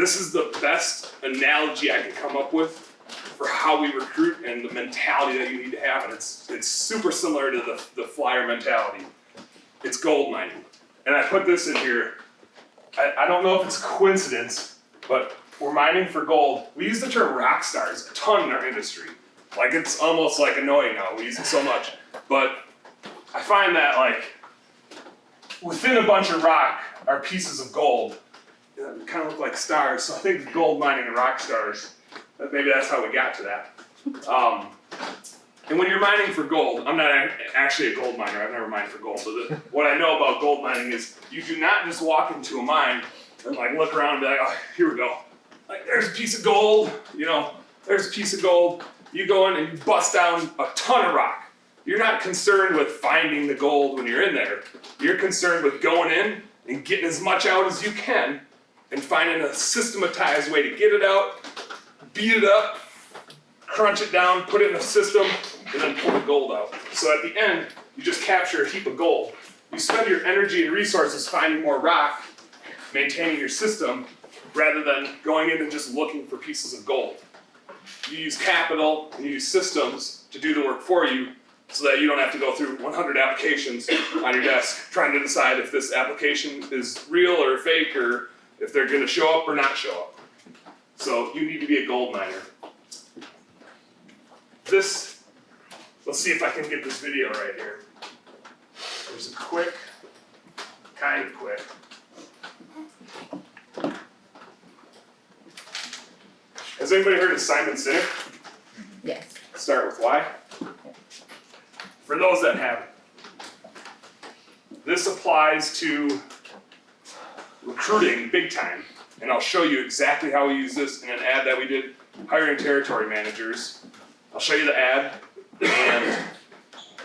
this is the best analogy I can come up with for how we recruit and the mentality that you need to have, and it's super similar to the flyer mentality. It's gold mining. And I put this in here. I don't know if it's a coincidence, but we're mining for gold. We use the term rock stars a ton in our industry. Like, it's almost like annoying now, we use it so much. But I find that, like, within a bunch of rock are pieces of gold that kind of look like stars. So I think gold mining and rock stars, maybe that's how we got to that. And when you're mining for gold, I'm not actually a gold miner, I've never mined for gold, but what I know about gold mining is you do not just walk into a mine and like look around and be like, oh, here we go. Like, there's a piece of gold, you know, there's a piece of gold. You go in and you bust down a ton of rock. You're not concerned with finding the gold when you're in there. You're concerned with going in and getting as much out as you can and finding a systematized way to get it out, beat it up, crunch it down, put it in a system, and then pull the gold out. So at the end, you just capture a heap of gold. You spend your energy and resources finding more rock, maintaining your system, rather than going in and just looking for pieces of gold. You use capital and you use systems to do the work for you so that you don't have to go through 100 applications on your desk trying to decide if this application is real or fake or if they're going to show up or not show up. So you need to be a gold miner. Let's see if I can get this video right here. There's a quick, kind of quick. Has anybody heard of Simon Sinek? Yes. Start with why. For those that haven't, this applies to recruiting big time, and I'll show you exactly how we use this in an ad that we did, hiring territory managers. I'll show you the ad, and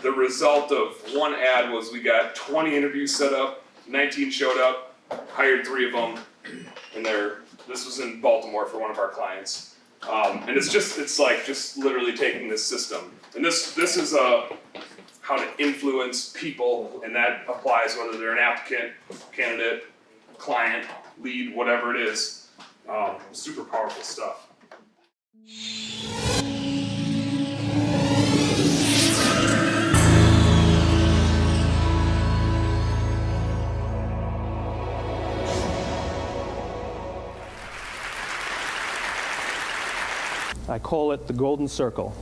the result of one ad was we got 20 interviews set up, 19 showed up, hired 3 of them, and this was in Baltimore for one of our clients. And it's like just literally taking this system. And this is how to influence people, and that applies whether they're an applicant, candidate, client, lead, whatever it is. Super powerful stuff. I call it the golden circle.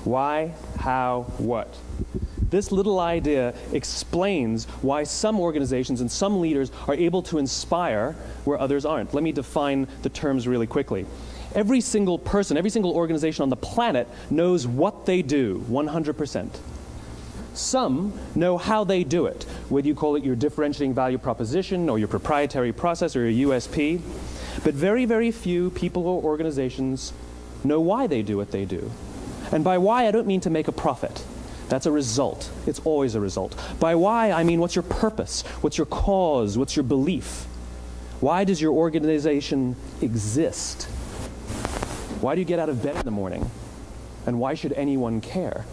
Why, how, what? This little idea explains why some organizations and some leaders are able to inspire where others aren't. Let me define the terms really quickly. Every single person, every single organization on the planet knows what they do, 100%. Some know how they do it, whether you call it your differentiating value proposition or your proprietary process or your USP. But very, very few people or organizations know why they do what they do. And by why, I don't mean to make a profit. That's a result. It's always a result. By why, I mean what's your purpose? What's your cause? What's your belief? Why does your organization exist? Why do you get out of bed in the morning? And why should anyone care?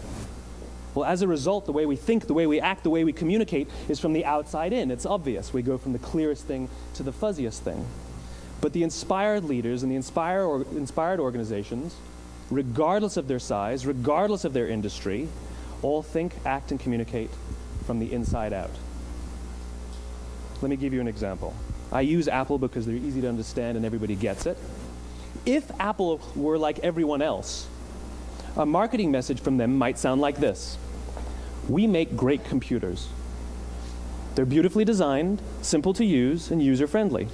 Well, as a result, the way we think, the way we act, the way we communicate is from the outside in. It's obvious. We go from the clearest thing to the fuzziest thing. But the inspired leaders and the inspired organizations, regardless of their size, regardless of their industry, all think, act, and communicate from the inside out. Let me give you an example. I use Apple because they're easy to understand and everybody gets it. If Apple were like everyone else, a marketing message from them might sound like this. We make great computers. They're beautifully designed, simple to use, and user-friendly.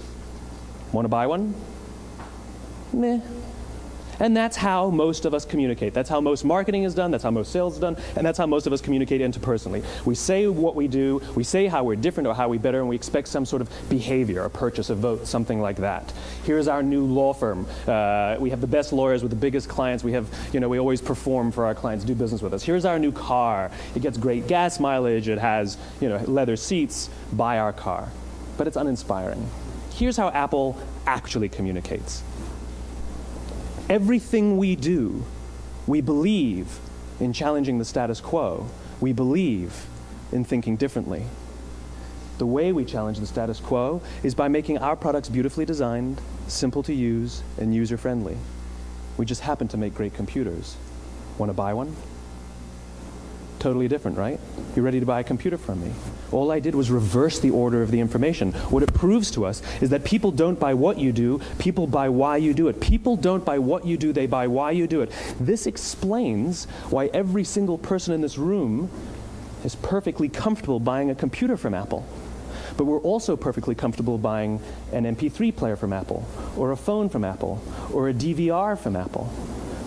Want to buy one? Meh. And that's how most of us communicate. That's how most marketing is done, that's how most sales is done, and that's how most of us communicate interpersonally. We say what we do, we say how we're different or how we're better, and we expect some sort of behavior, a purchase, a vote, something like that. Here's our new law firm. We have the best lawyers with the biggest clients. We have, we always perform for our clients, do business with us. Here's our new car. It gets great gas mileage. It has, leather seats. Buy our car. But it's uninspiring. Here's how Apple actually communicates. Everything we do, we believe in challenging the status quo, We believe in thinking differently. The way we challenge the status quo is by making our products beautifully designed, simple to use, and user-friendly. We just happen to make great computers. Want to buy one? Totally different, right? You ready to buy a computer from me? All I did was reverse the order of the information. What it proves to us is that people don't buy what you do, people buy why you do it. People don't buy what you do, they buy why you do it. This explains why every single person in this room is perfectly comfortable buying a computer from Apple. But we're also perfectly comfortable buying an MP3 player from Apple, or a phone from Apple, or a DVR from Apple.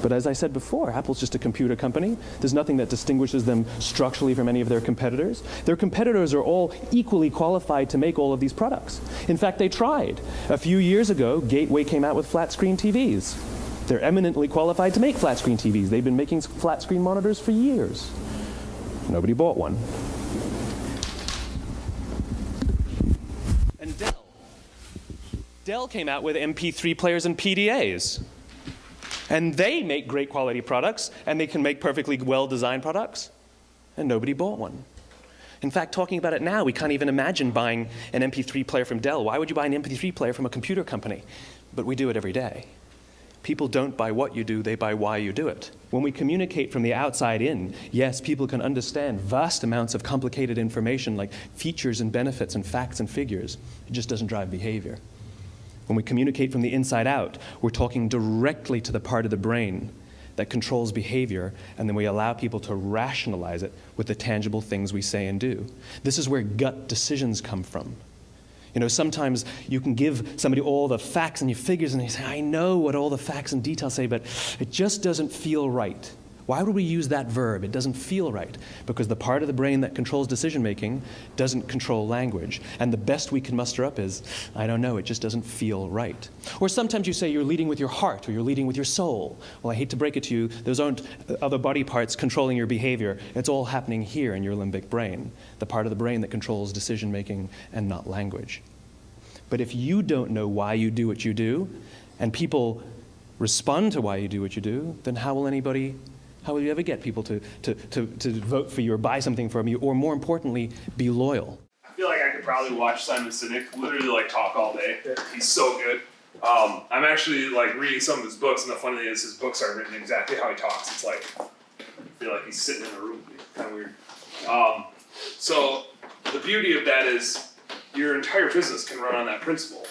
But as I said before, Apple's just a computer company. There's nothing that distinguishes them structurally from any of their competitors. Their competitors are all equally qualified to make all of these products. In fact, they tried. A few years ago, Gateway came out with flat-screen TVs. They're eminently qualified to make flat-screen TVs. They've been making flat-screen monitors for years. Nobody bought one. And Dell came out with MP3 players and PDAs. And they make great quality products, and they can make perfectly well-designed products, and nobody bought one. In fact, talking about it now, we can't even imagine buying an MP3 player from Dell. Why would you buy an MP3 player from a computer company? But we do it every day. People don't buy what you do, they buy why you do it. When we communicate from the outside in, yes, people can understand vast amounts of complicated information like features and benefits and facts and figures. It just doesn't drive behavior. When we communicate from the inside out, we're talking directly to the part of the brain that controls behavior, and then we allow people to rationalize it with the tangible things we say and do. This is where gut decisions come from. You know, sometimes you can give somebody all the facts and your figures, and they say, I know what all the facts and details say, but it just doesn't feel right. Why would we use that verb? It doesn't feel right. Because the part of the brain that controls decision-making doesn't control language. And the best we can muster up is, I don't know, it just doesn't feel right. Or sometimes you say you're leading with your heart or you're leading with your soul. Well, I hate to break it to you, those aren't other body parts controlling your behavior. It's all happening here in your limbic brain, the part of the brain that controls decision-making and not language. But if you don't know why you do what you do, and people respond to why you do what you do, then how will you ever get people to vote for you or buy something from you, or more importantly, be loyal? I feel like I could probably watch Simon Sinek literally talk all day. He's so good. I'm actually reading some of his books, and the funny thing is his books are written exactly how he talks. It's like, I feel like he's sitting in a room. It's kind of weird. So the beauty of that is your entire business can run on that principle.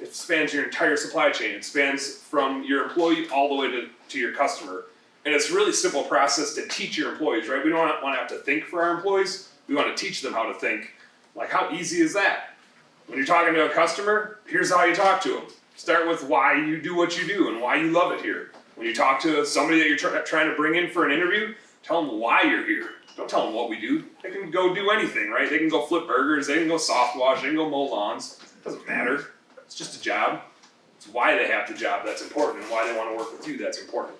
It spans your entire supply chain. It spans from your employee all the way to your customer. And it's a really simple process to teach your employees, right? We don't want to have to think for our employees. We want to teach them how to think. How easy is that? When you're talking to a customer, here's how you talk to them. Start with why you do what you do and why you love it here. When you talk to somebody that you're trying to bring in for an interview, tell them why you're here. Don't tell them what we do. They can go do anything, right? They can go flip burgers, they can go soft wash, they can go mow lawns. It doesn't matter. It's just a job. It's why they have the job that's important, and why they want to work with you that's important.